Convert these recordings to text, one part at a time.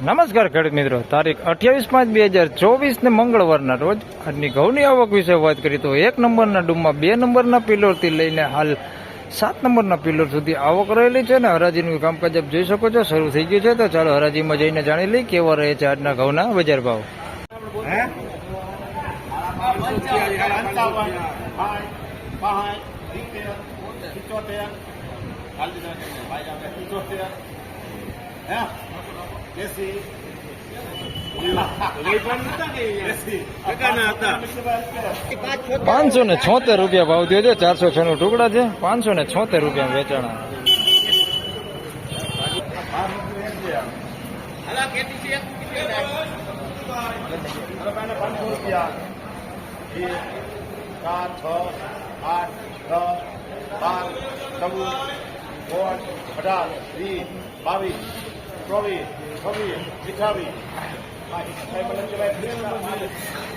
નમસ્કાર ખેડૂત મિત્રો, તારીખ 28/5/2024 ને મંગળવારના રોજ આજની ઘઉંની આવક વિશે વાત કરીએ તો 1 નંબરના ડૂમમાં 2 નંબરના પિલોરથી લઈને હાલ 7 નંબરના પિલોર સુધી આવક રહેલી છે ને હરાજીનું કામકાજ આપ જોઈ શકો છો શરૂ થઈ ગયું છે। તો ચાલો હરાજીમાં જઈને જાણી લઈએ કેવા રહે છે આજના ઘઉંના બજાર ભાવ। ₹576 ભાવ થયો છે। 406 ટુકડા છે। 576 રૂપિયા વેચાણા।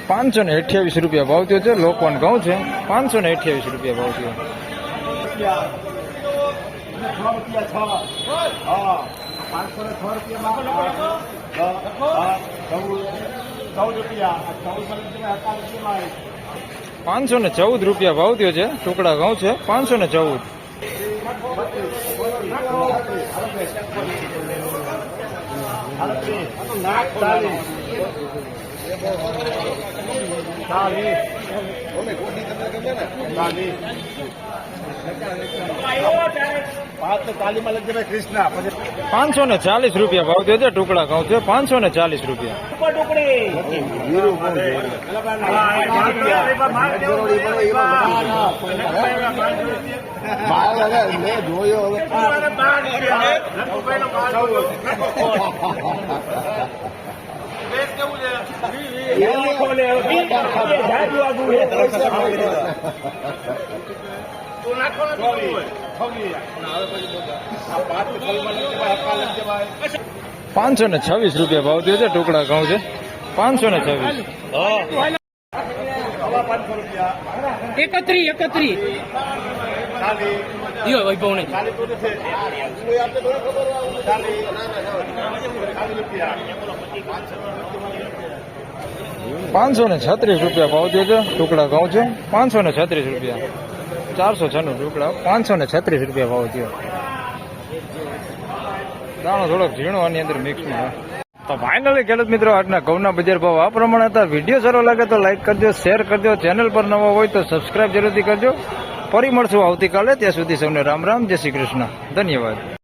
₹528 ભાવ થયો છે। લોકવાન ઘઉં છે। 528 રૂપિયા ભાવ થયો। ₹514 ભાવ થયો છે। ટુકડા ઘઉં છે। 514। ₹540 ભાવ થયો છે। ટુકડા ઘઉં છે। 540 રૂપિયા। ₹526 ભાવ થયો છે। ટુકડા ઘઉં છે। 526। 31 વૈભવ નહીં 536 રૂપિયા ભાવ થયો છે। ટુકડા ઘઉં છે। 536 રૂપિયા। 496 ટુકડા। 536 રૂપિયા ભાવ થયો। દાણો થોડોક ઝીણો આની અંદર મિક્સમાં। તો ફાઇનલી ખેડૂત મિત્રો આજના ઘઉંના બજાર ભાવ આ પ્રમાણે હતા। વિડીયો સારો લાગે તો લાઈક કરજો, શેર કરજો, ચેનલ પર નવા હોય તો સબસ્ક્રાઇબ જરૂરથી કરજો। ફરી મળશું આવતીકાલે। ત્યાં સુધી સૌને રામ રામ, જય શ્રી કૃષ્ણ, ધન્યવાદ।